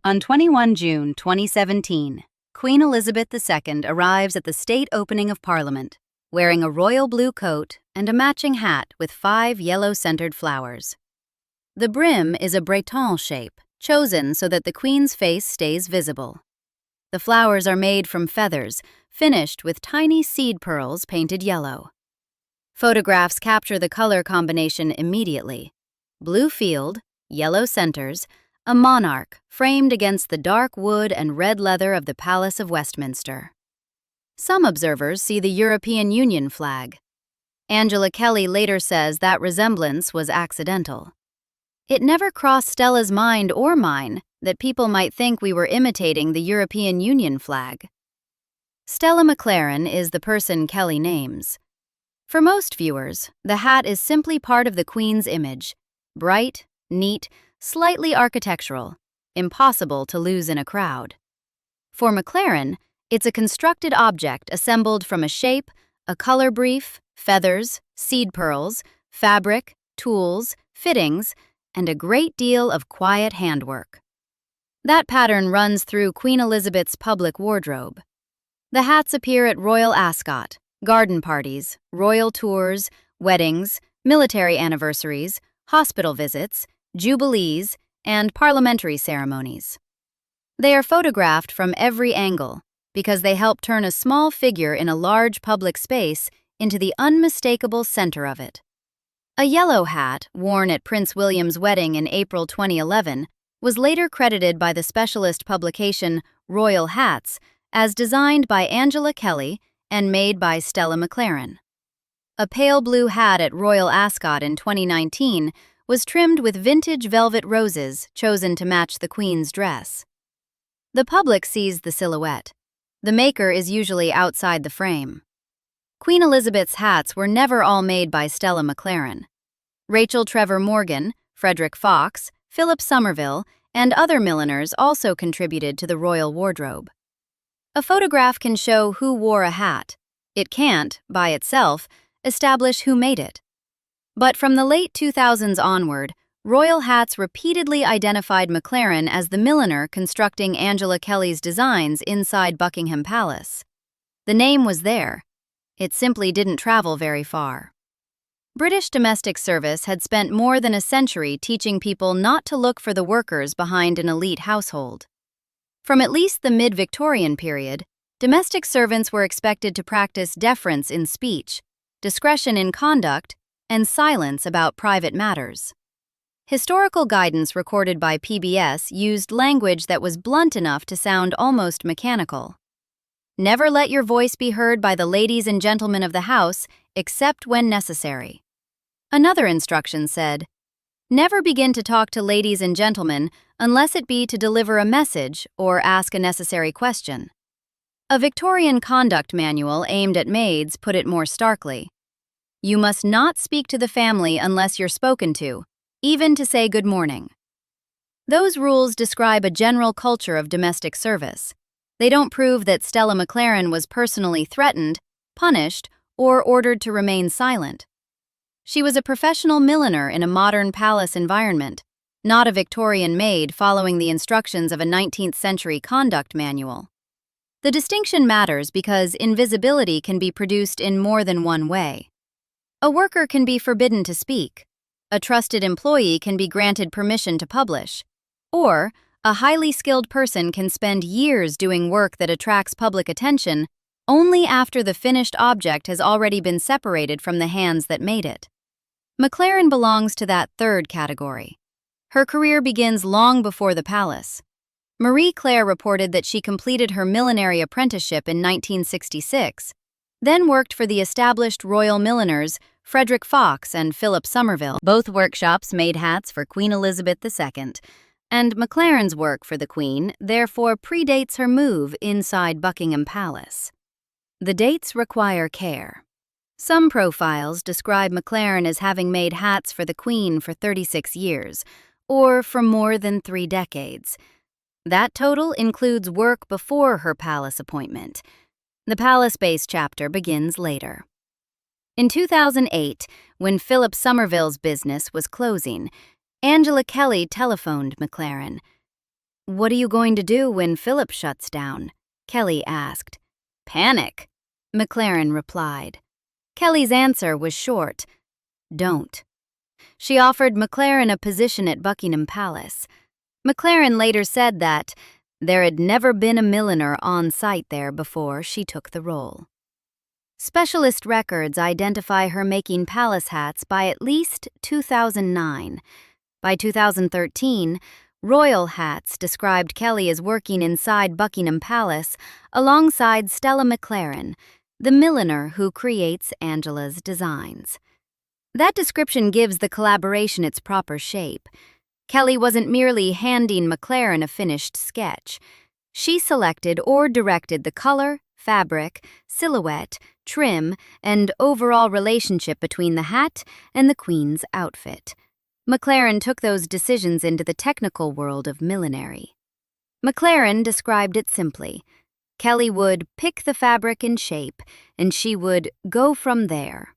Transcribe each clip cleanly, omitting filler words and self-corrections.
On 21 June 2017, Queen Elizabeth II arrives at the state opening of Parliament, wearing a royal blue coat and a matching hat with 5 yellow-centered flowers. The brim is a Breton shape, chosen so that the Queen's face stays visible. The flowers are made from feathers, finished with tiny seed pearls painted yellow. Photographs capture the color combination immediately. Blue field, yellow centers, a monarch framed against the dark wood and red leather of the Palace of Westminster. Some observers see the European Union flag. Angela Kelly later says that resemblance was accidental. It never crossed Stella's mind or mine that people might think we were imitating the European Union flag. Stella McLaren is the person Kelly names. For most viewers, the hat is simply part of the Queen's image: bright, neat, slightly architectural, impossible to lose in a crowd. For McLaren, it's a constructed object assembled from a shape, a color brief, feathers, seed pearls, fabric, tools, fittings, and a great deal of quiet handwork. That pattern runs through Queen Elizabeth's public wardrobe. The hats appear at royal ascot, garden parties, royal tours, weddings, military anniversaries, hospital visits, jubilees, and parliamentary ceremonies. They are photographed from every angle because they help turn a small figure in a large public space into the unmistakable center of it. A yellow hat, worn at Prince William's wedding in April 2011, was later credited by the specialist publication Royal Hats as designed by Angela Kelly and made by Stella McLaren. A pale blue hat at Royal Ascot in 2019 was trimmed with vintage velvet roses chosen to match the Queen's dress. The public sees the silhouette. The maker is usually outside the frame. Queen Elizabeth's hats were never all made by Stella McLaren. Rachel Trevor Morgan, Frederick Fox, Philip Somerville, and other milliners also contributed to the royal wardrobe. A photograph can show who wore a hat. It can't, by itself, establish who made it. But from the late 2000s onward, royal hats repeatedly identified McLaren as the milliner constructing Angela Kelly's designs inside Buckingham Palace. The name was there. It simply didn't travel very far. British domestic service had spent more than a century teaching people not to look for the workers behind an elite household. From at least the mid-Victorian period, domestic servants were expected to practice deference in speech, discretion in conduct, and silence about private matters. Historical guidance recorded by PBS used language that was blunt enough to sound almost mechanical. Never let your voice be heard by the ladies and gentlemen of the house, except when necessary. Another instruction said, never begin to talk to ladies and gentlemen unless it be to deliver a message or ask a necessary question. A Victorian conduct manual aimed at maids put it more starkly. You must not speak to the family unless you're spoken to, even to say good morning. Those rules describe a general culture of domestic service. They don't prove that Stella McLaren was personally threatened, punished, or ordered to remain silent. She was a professional milliner in a modern palace environment, not a Victorian maid following the instructions of a 19th century conduct manual. The distinction matters because invisibility can be produced in more than one way. A worker can be forbidden to speak. A trusted employee can be granted permission to publish. Or, a highly skilled person can spend years doing work that attracts public attention only after the finished object has already been separated from the hands that made it. McLaren belongs to that third category. Her career begins long before the palace. Marie Claire reported that she completed her millinery apprenticeship in 1966, then worked for the established royal milliners Frederick Fox and Philip Somerville. Both workshops made hats for Queen Elizabeth II, and McLaren's work for the Queen therefore predates her move inside Buckingham Palace. The dates require care. Some profiles describe McLaren as having made hats for the Queen for 36 years, or for more than 3 decades. That total includes work before her palace appointment. The palace-based chapter begins later. In 2008, when Philip Somerville's business was closing, Angela Kelly telephoned McLaren. "What are you going to do when Philip shuts down?" Kelly asked. "Panic," McLaren replied. Kelly's answer was short. "Don't." She offered McLaren a position at Buckingham Palace. McLaren later said that there had never been a milliner on site there before she took the role. Specialist records identify her making palace hats by at least 2009. By 2013, Royal Hats described Kelly as working inside Buckingham Palace alongside Stella McLaren, the milliner who creates Angela's designs. That description gives the collaboration its proper shape. Kelly wasn't merely handing McLaren a finished sketch. She selected or directed the color, fabric, silhouette, trim, and overall relationship between the hat and the Queen's outfit. McLaren took those decisions into the technical world of millinery. McLaren described it simply. Kelly would pick the fabric and shape, and she would go from there.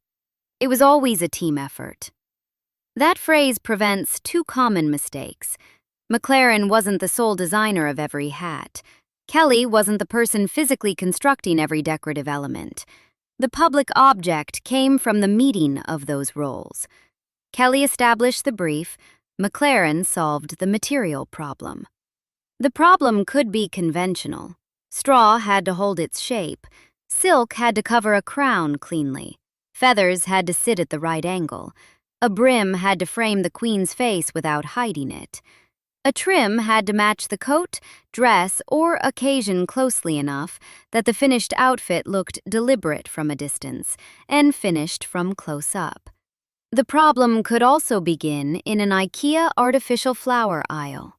It was always a team effort. That phrase prevents two common mistakes. McLaren wasn't the sole designer of every hat. Kelly wasn't the person physically constructing every decorative element. The public object came from the meeting of those roles. Kelly established the brief, McLaren solved the material problem. The problem could be conventional. Straw had to hold its shape. Silk had to cover a crown cleanly. Feathers had to sit at the right angle. A brim had to frame the Queen's face without hiding it. A trim had to match the coat, dress, or occasion closely enough that the finished outfit looked deliberate from a distance and finished from close up. The problem could also begin in an IKEA artificial flower aisle.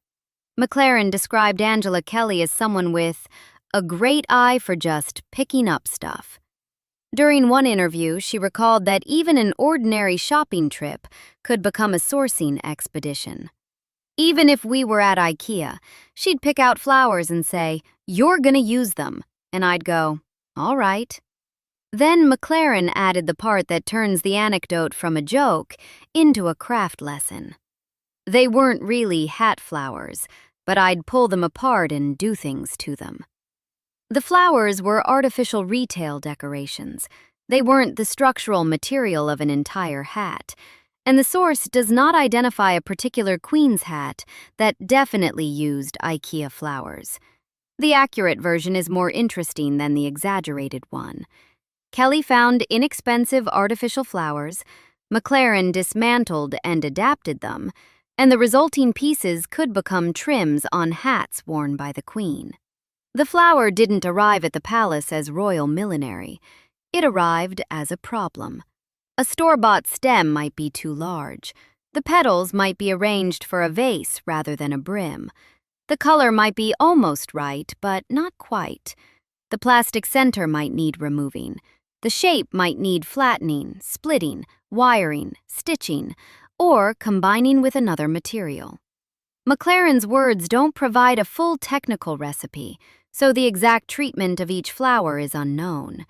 McLaren described Angela Kelly as someone with a great eye for just picking up stuff. During one interview, she recalled that even an ordinary shopping trip could become a sourcing expedition. Even if we were at IKEA, she'd pick out flowers and say, "You're gonna use them," and I'd go, "All right." Then McLaren added the part that turns the anecdote from a joke into a craft lesson. They weren't really hat flowers, but I'd pull them apart and do things to them. The flowers were artificial retail decorations. They weren't the structural material of an entire hat. And the source does not identify a particular Queen's hat that definitely used IKEA flowers. The accurate version is more interesting than the exaggerated one. Kelly found inexpensive artificial flowers, McLaren dismantled and adapted them, and the resulting pieces could become trims on hats worn by the Queen. The flower didn't arrive at the palace as royal millinery. It arrived as a problem. A store-bought stem might be too large. The petals might be arranged for a vase rather than a brim. The color might be almost right, but not quite. The plastic center might need removing. The shape might need flattening, splitting, wiring, stitching, or combining with another material. McLaren's words don't provide a full technical recipe, so the exact treatment of each flower is unknown.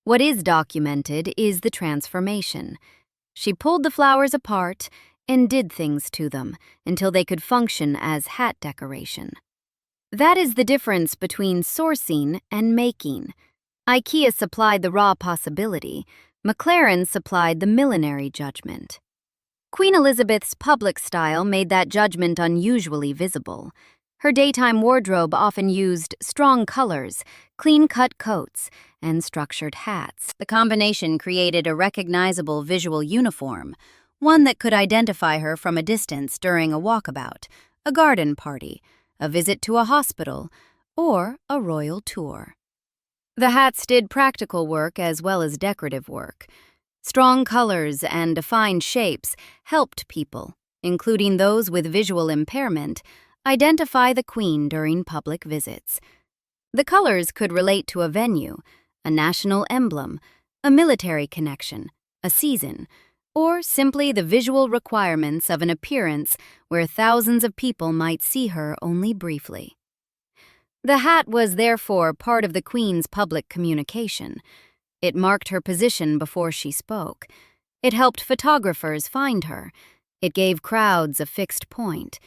What is documented is the transformation. She pulled the flowers apart and did things to them until they could function as hat decoration. That is the difference between sourcing and making. IKEA supplied the raw possibility. McLaren supplied the millinery judgment. Queen Elizabeth's public style made that judgment unusually visible. Her daytime wardrobe often used strong colors, clean-cut coats, and structured hats. The combination created a recognizable visual uniform, one that could identify her from a distance during a walkabout, a garden party, a visit to a hospital, or a royal tour. The hats did practical work as well as decorative work. Strong colors and defined shapes helped people, including those with visual impairment, identify the Queen during public visits. The colors could relate to a venue, a national emblem, a military connection, a season, or simply the visual requirements of an appearance where thousands of people might see her only briefly. The hat was therefore part of the Queen's public communication. It marked her position before she spoke. It helped photographers find her. It gave crowds a fixed point.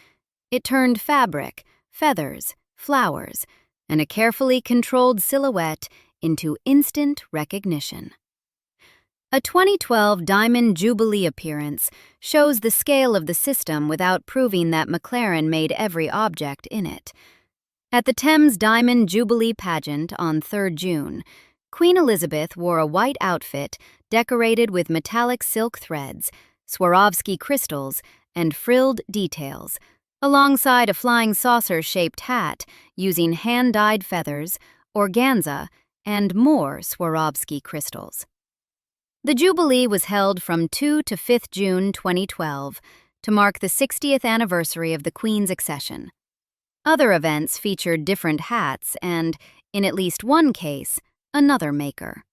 It turned fabric, feathers, flowers, and a carefully controlled silhouette into instant recognition. A 2012 Diamond Jubilee appearance shows the scale of the system without proving that McLaren made every object in it. At the Thames Diamond Jubilee pageant on 3rd June, Queen Elizabeth wore a white outfit decorated with metallic silk threads, Swarovski crystals, and frilled details, alongside a flying saucer-shaped hat using hand-dyed feathers, organza, and more Swarovski crystals. The Jubilee was held from 2 to 5th June 2012 to mark the 60th anniversary of the Queen's accession. Other events featured different hats and, in at least one case, another maker.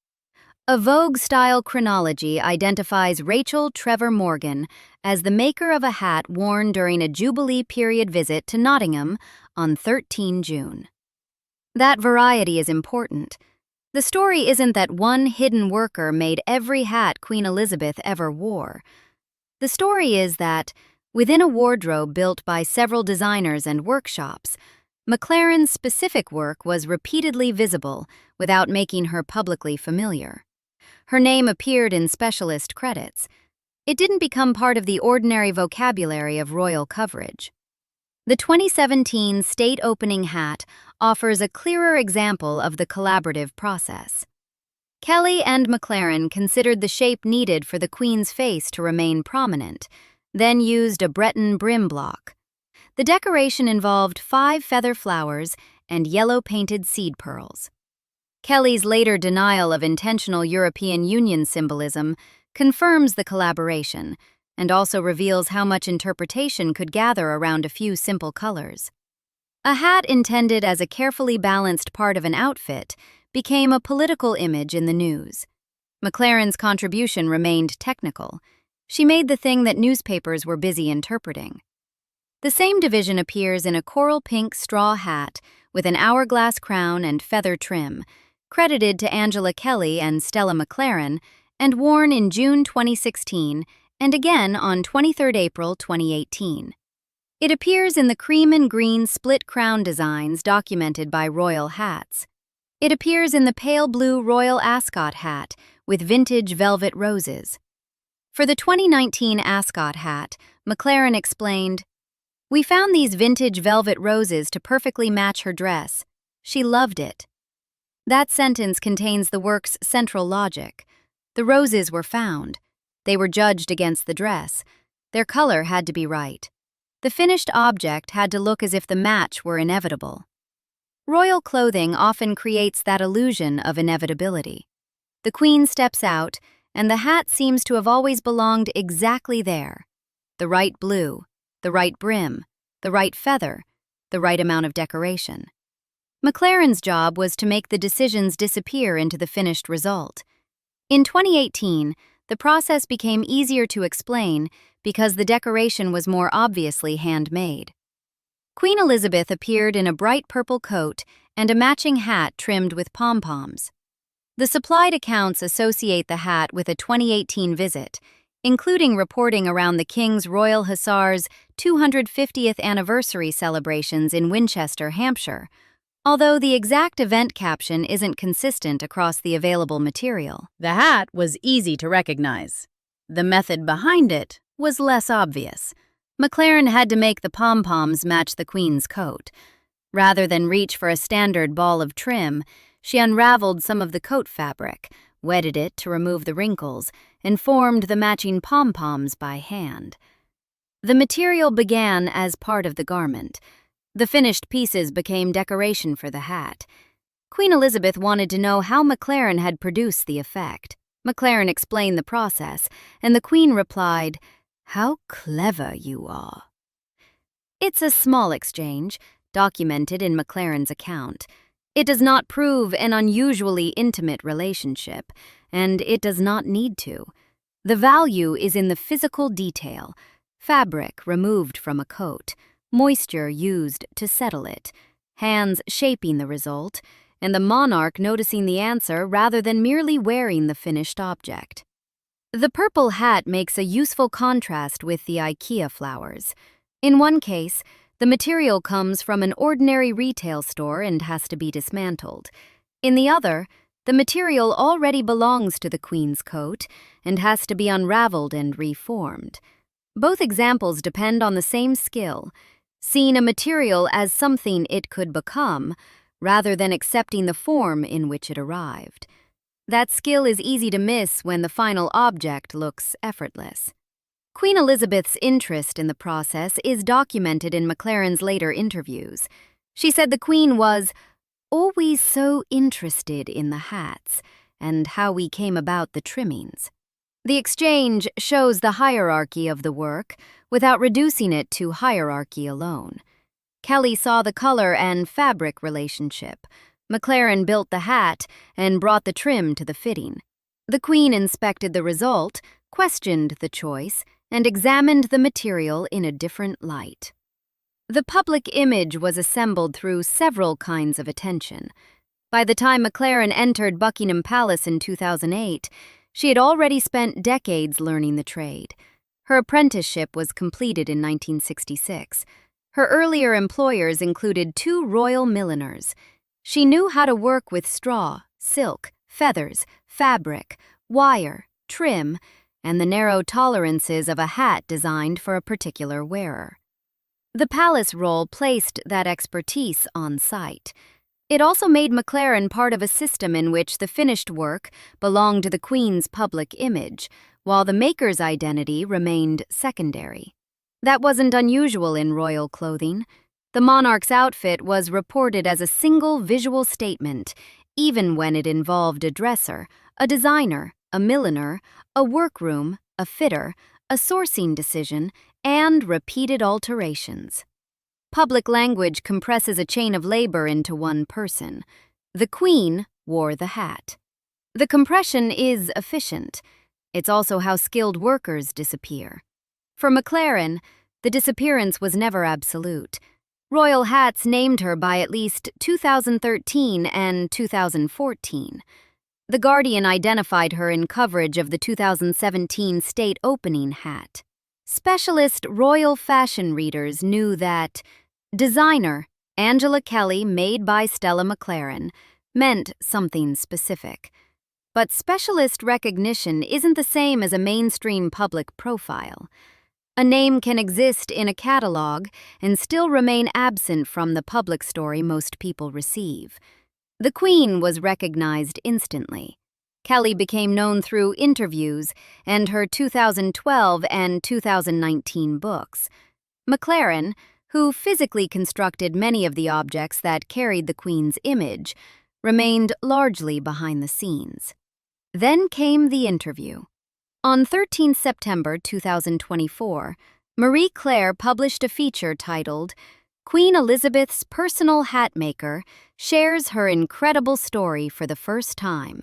A Vogue-style chronology identifies Rachel Trevor Morgan as the maker of a hat worn during a Jubilee period visit to Nottingham on 13 June. That variety is important. The story isn't that one hidden worker made every hat Queen Elizabeth ever wore. The story is that, within a wardrobe built by several designers and workshops, McLaren's specific work was repeatedly visible without making her publicly familiar. Her name appeared in specialist credits. It didn't become part of the ordinary vocabulary of royal coverage. The 2017 state opening hat offers a clearer example of the collaborative process. Kelly and McLaren considered the shape needed for the Queen's face to remain prominent, then used a Breton brim block. The decoration involved 5 feather flowers and yellow-painted seed pearls. Kelly's later denial of intentional European Union symbolism confirms the collaboration and also reveals how much interpretation could gather around a few simple colors. A hat intended as a carefully balanced part of an outfit became a political image in the news. McLaren's contribution remained technical. She made the thing that newspapers were busy interpreting. The same division appears in a coral pink straw hat with an hourglass crown and feather trim, credited to Angela Kelly and Stella McLaren, and worn in June 2016 and again on 23 April 2018. It appears in the cream and green split crown designs documented by Royal Hats. It appears in the pale blue Royal Ascot hat with vintage velvet roses. For the 2019 Ascot hat, McLaren explained, "We found these vintage velvet roses to perfectly match her dress. She loved it." That sentence contains the work's central logic. The roses were found. They were judged against the dress. Their color had to be right. The finished object had to look as if the match were inevitable. Royal clothing often creates that illusion of inevitability. The Queen steps out, and the hat seems to have always belonged exactly there. The right blue, the right brim, the right feather, the right amount of decoration. McLaren's job was to make the decisions disappear into the finished result. In 2018, the process became easier to explain because the decoration was more obviously handmade. Queen Elizabeth appeared in a bright purple coat and a matching hat trimmed with pom-poms. The supplied accounts associate the hat with a 2018 visit, including reporting around the King's Royal Hussars' 250th anniversary celebrations in Winchester, Hampshire, although the exact event caption isn't consistent across the available material. The hat was easy to recognize. The method behind it was less obvious. McLaren had to make the pom-poms match the Queen's coat. Rather than reach for a standard ball of trim, she unraveled some of the coat fabric, wetted it to remove the wrinkles, and formed the matching pom-poms by hand. The material began as part of the garment. The finished pieces became decoration for the hat. Queen Elizabeth wanted to know how McLaren had produced the effect. McLaren explained the process, and the Queen replied, "How clever you are." It's a small exchange, documented in McLaren's account. It does not prove an unusually intimate relationship, and it does not need to. The value is in the physical detail: fabric removed from a coat, moisture used to settle it, hands shaping the result, and the monarch noticing the answer rather than merely wearing the finished object. The purple hat makes a useful contrast with the IKEA flowers. In one case, The material comes from an ordinary retail store and has to be dismantled. In the other, the material already belongs to the Queen's coat and has to be unraveled and reformed. Both examples depend on the same skill, seeing a material as something it could become, rather than accepting the form in which it arrived. That skill is easy to miss when the final object looks effortless. Queen Elizabeth's interest in the process is documented in McLaren's later interviews. She said the Queen was always so interested in the hats and how we came about the trimmings. The exchange shows the hierarchy of the work without reducing it to hierarchy alone. Kelly saw the color and fabric relationship. McLaren built the hat and brought the trim to the fitting. The Queen inspected the result, questioned the choice, and examined the material in a different light. The public image was assembled through several kinds of attention. By the time McLaren entered Buckingham Palace in 2008, she had already spent decades learning the trade. Her apprenticeship was completed in 1966. Her earlier employers included 2 royal milliners. She knew how to work with straw, silk, feathers, fabric, wire, trim, and the narrow tolerances of a hat designed for a particular wearer. The palace role placed that expertise on site. It also made McLaren part of a system in which the finished work belonged to the Queen's public image, while the maker's identity remained secondary. That wasn't unusual in royal clothing. The monarch's outfit was reported as a single visual statement, even when it involved a dresser, a designer, a milliner, a workroom, a fitter, a sourcing decision, and repeated alterations. Public language compresses a chain of labor into one person. The Queen wore the hat. The compression is efficient. It's also how skilled workers disappear. For McLaren, the disappearance was never absolute. Royal hats named her by at least 2013 and 2014. The Guardian identified her in coverage of the 2017 state opening hat. Specialist royal fashion readers knew that designer, Angela Kelly, made by Stella McLaren, meant something specific. But specialist recognition isn't the same as a mainstream public profile. A name can exist in a catalog and still remain absent from the public story most people receive. The Queen was recognized instantly. Kelly became known through interviews and her 2012 and 2019 books. McLaren, who physically constructed many of the objects that carried the Queen's image, remained largely behind the scenes. Then came the interview. On 13 September 2024, Marie Claire published a feature titled Queen Elizabeth's Personal Hat Maker Shares Her Incredible Story for the First Time.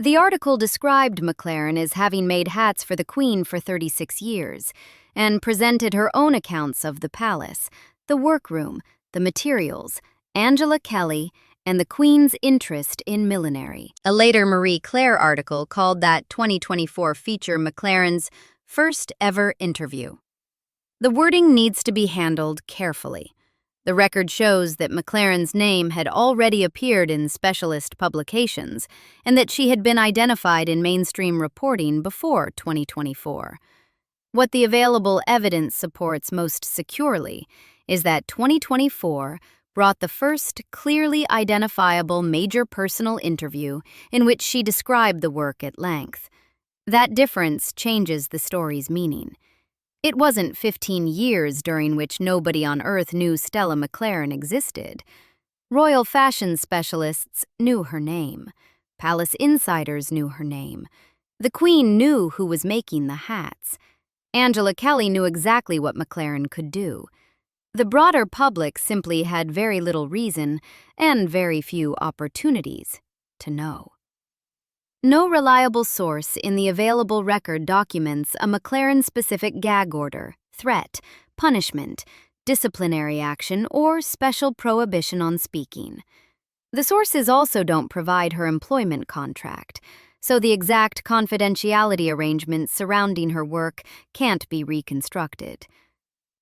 The article described McLaren as having made hats for the Queen for 36 years and presented her own accounts of the palace, the workroom, the materials, Angela Kelly, and the Queen's interest in millinery. A later Marie Claire article called that 2024 feature McLaren's first ever interview. The wording needs to be handled carefully. The record shows that McLaren's name had already appeared in specialist publications and that she had been identified in mainstream reporting before 2024. What the available evidence supports most securely is that 2024 brought the first clearly identifiable major personal interview in which she described the work at length. That difference changes the story's meaning. It wasn't 15 years during which nobody on Earth knew Stella McLaren existed. Royal fashion specialists knew her name. Palace insiders knew her name. The Queen knew who was making the hats. Angela Kelly knew exactly what McLaren could do. The broader public simply had very little reason and very few opportunities to know. No reliable source in the available record documents a McLaren-specific gag order, threat, punishment, disciplinary action, or special prohibition on speaking. The sources also don't provide her employment contract, so the exact confidentiality arrangements surrounding her work can't be reconstructed.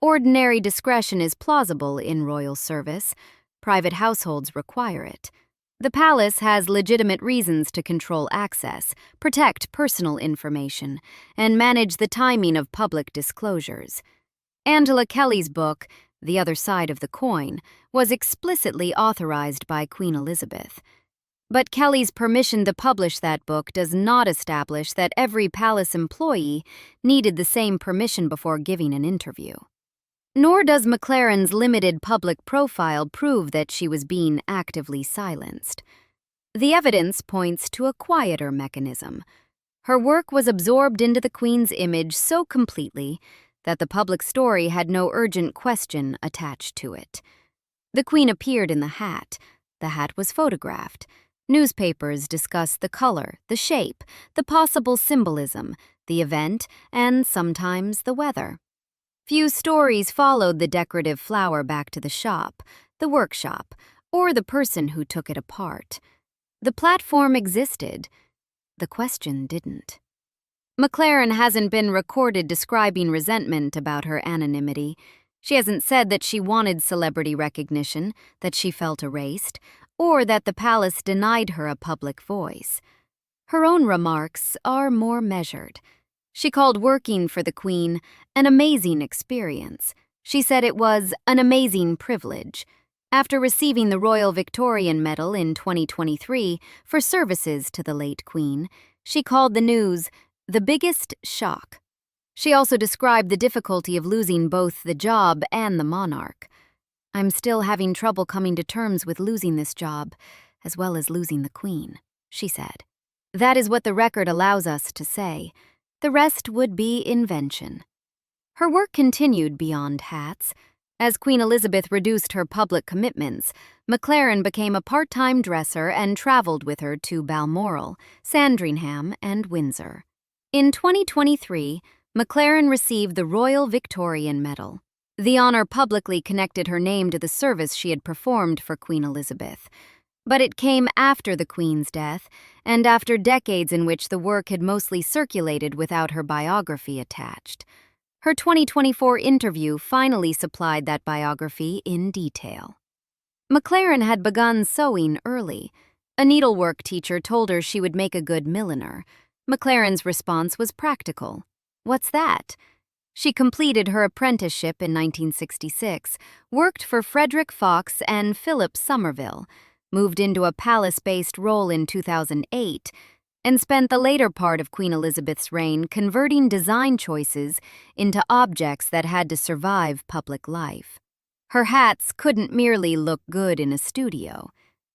Ordinary discretion is plausible in royal service. Private households require it. The palace has legitimate reasons to control access, protect personal information, and manage the timing of public disclosures. Angela Kelly's book, The Other Side of the Coin, was explicitly authorized by Queen Elizabeth. But Kelly's permission to publish that book does not establish that every palace employee needed the same permission before giving an interview. Nor does McLaren's limited public profile prove that she was being actively silenced. The evidence points to a quieter mechanism. Her work was absorbed into the Queen's image so completely that the public story had no urgent question attached to it. The Queen appeared in the hat. The hat was photographed. Newspapers discussed the color, the shape, the possible symbolism, the event, and sometimes the weather. Few stories followed the decorative flower back to the shop, the workshop, or the person who took it apart. The platform existed. The question didn't. McLaren hasn't been recorded describing resentment about her anonymity. She hasn't said that she wanted celebrity recognition, that she felt erased, or that the palace denied her a public voice. Her own remarks are more measured. She called working for the Queen an amazing experience. She said it was an amazing privilege. After receiving the Royal Victorian Medal in 2023 for services to the late Queen, she called the news the biggest shock. She also described the difficulty of losing both the job and the monarch. "I'm still having trouble coming to terms with losing this job, as well as losing the Queen," she said. That is what the record allows us to say. The rest would be invention. Her work continued beyond hats. As Queen Elizabeth reduced her public commitments, McLaren became a part-time dresser and traveled with her to Balmoral, Sandringham, and Windsor. In 2023, McLaren received the Royal Victorian Medal. The honor publicly connected her name to the service she had performed for Queen Elizabeth. But it came after the Queen's death, and after decades in which the work had mostly circulated without her biography attached. Her 2024 interview finally supplied that biography in detail. McLaren had begun sewing early. A needlework teacher told her she would make a good milliner. McLaren's response was practical. "What's that?" She completed her apprenticeship in 1966, worked for Frederick Fox and Philip Somerville, moved into a palace-based role in 2008, and spent the later part of Queen Elizabeth's reign converting design choices into objects that had to survive public life. Her hats couldn't merely look good in a studio.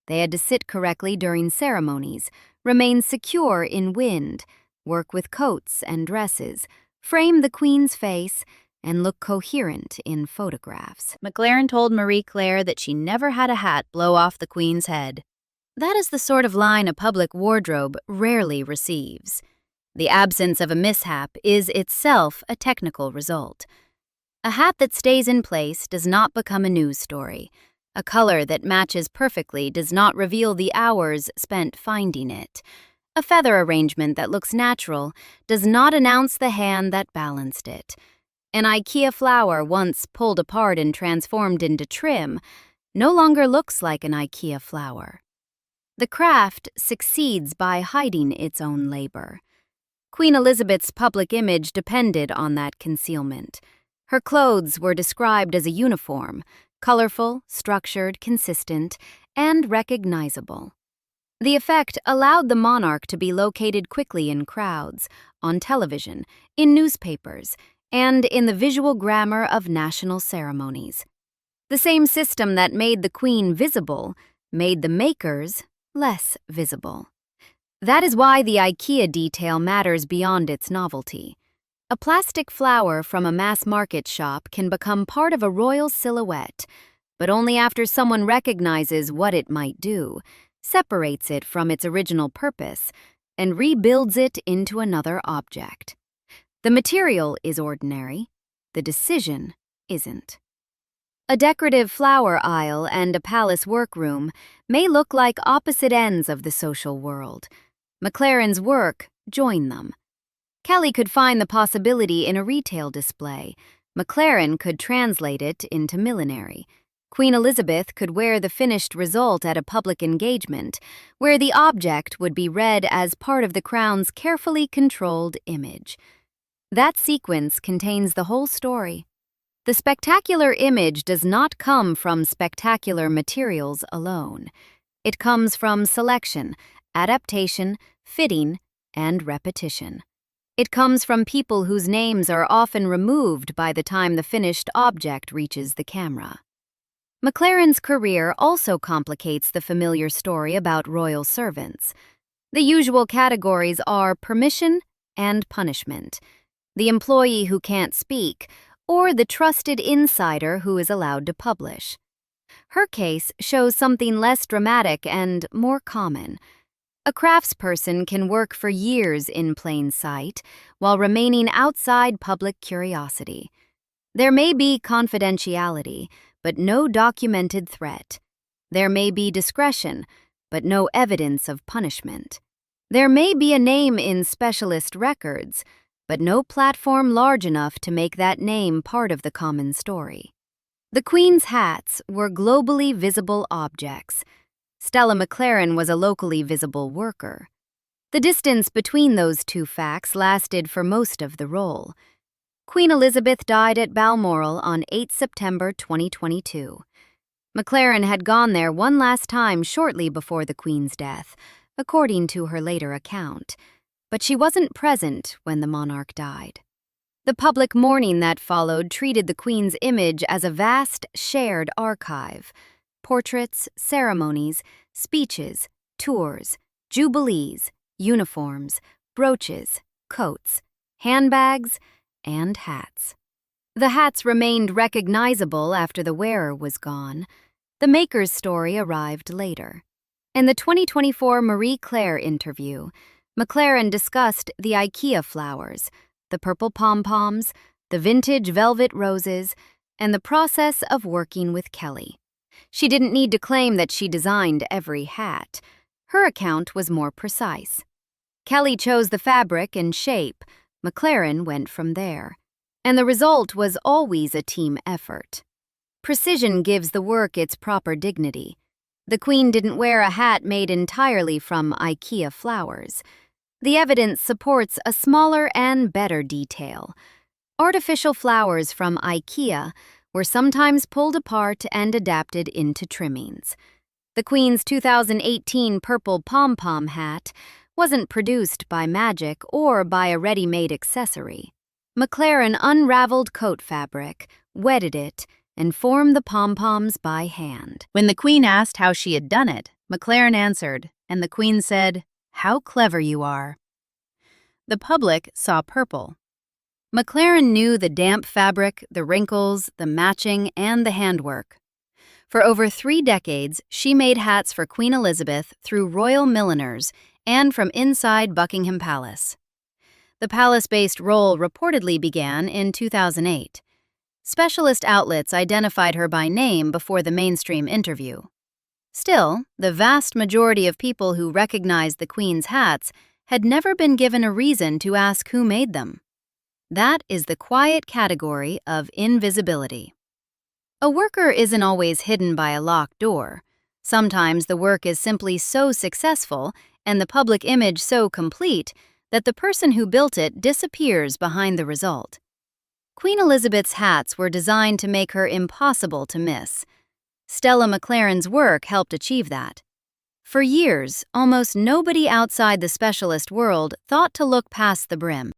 They had to sit correctly during ceremonies, remain secure in wind, work with coats and dresses, frame the Queen's face, and look coherent in photographs. McLaren told Marie Claire that she never had a hat blow off the Queen's head. That is the sort of line a public wardrobe rarely receives. The absence of a mishap is itself a technical result. A hat that stays in place does not become a news story. A color that matches perfectly does not reveal the hours spent finding it. A feather arrangement that looks natural does not announce the hand that balanced it. An IKEA flower once pulled apart and transformed into trim no longer looks like an IKEA flower. The craft succeeds by hiding its own labor. Queen Elizabeth's public image depended on that concealment. Her clothes were described as a uniform, colorful, structured, consistent, and recognizable. The effect allowed the monarch to be located quickly in crowds, on television, in newspapers, and in the visual grammar of national ceremonies. The same system that made the Queen visible made the makers less visible. That is why the IKEA detail matters beyond its novelty. A plastic flower from a mass-market shop can become part of a royal silhouette, but only after someone recognizes what it might do, separates it from its original purpose, and rebuilds it into another object. The material is ordinary, the decision isn't. A decorative flower aisle and a palace workroom may look like opposite ends of the social world. McLaren's work joined them. Kelly could find the possibility in a retail display. McLaren could translate it into millinery. Queen Elizabeth could wear the finished result at a public engagement, where the object would be read as part of the crown's carefully controlled image. That sequence contains the whole story. The spectacular image does not come from spectacular materials alone. It comes from selection, adaptation, fitting, and repetition. It comes from people whose names are often removed by the time the finished object reaches the camera. McLaren's career also complicates the familiar story about royal servants. The usual categories are permission and punishment, the employee who can't speak, or the trusted insider who is allowed to publish. Her case shows something less dramatic and more common. A craftsperson can work for years in plain sight while remaining outside public curiosity. There may be confidentiality, but no documented threat. There may be discretion, but no evidence of punishment. There may be a name in specialist records, but no platform large enough to make that name part of the common story. The Queen's hats were globally visible objects. Stella McLaren was a locally visible worker. The distance between those two facts lasted for most of the role. Queen Elizabeth died at Balmoral on 8 September 2022. McLaren had gone there one last time shortly before the Queen's death, according to her later account, but she wasn't present when the monarch died. The public mourning that followed treated the Queen's image as a vast, shared archive. Portraits, ceremonies, speeches, tours, jubilees, uniforms, brooches, coats, handbags, and hats. The hats remained recognizable after the wearer was gone. The maker's story arrived later. In the 2024 Marie Claire interview, McLaren discussed the IKEA flowers, the purple pom-poms, the vintage velvet roses, and the process of working with Kelly. She didn't need to claim that she designed every hat. Her account was more precise. Kelly chose the fabric and shape. McLaren went from there. And the result was always a team effort. Precision gives the work its proper dignity. The Queen didn't wear a hat made entirely from IKEA flowers. The evidence supports a smaller and better detail. Artificial flowers from IKEA were sometimes pulled apart and adapted into trimmings. The Queen's 2018 purple pom-pom hat wasn't produced by magic or by a ready-made accessory. McLaren unraveled coat fabric, wetted it, and formed the pom-poms by hand. When the Queen asked how she had done it, McLaren answered, and the Queen said, "How clever you are." The public saw purple. McLaren knew the damp fabric, the wrinkles, the matching, and the handwork. For over 3 decades, she made hats for Queen Elizabeth through royal milliners and from inside Buckingham Palace. The palace-based role reportedly began in 2008. Specialist outlets identified her by name before the mainstream interview. Still, the vast majority of people who recognized the Queen's hats had never been given a reason to ask who made them. That is the quiet category of invisibility. A worker isn't always hidden by a locked door. Sometimes the work is simply so successful and the public image so complete that the person who built it disappears behind the result. Queen Elizabeth's hats were designed to make her impossible to miss. Stella McLaren's work helped achieve that. For years, almost nobody outside the specialist world thought to look past the brim.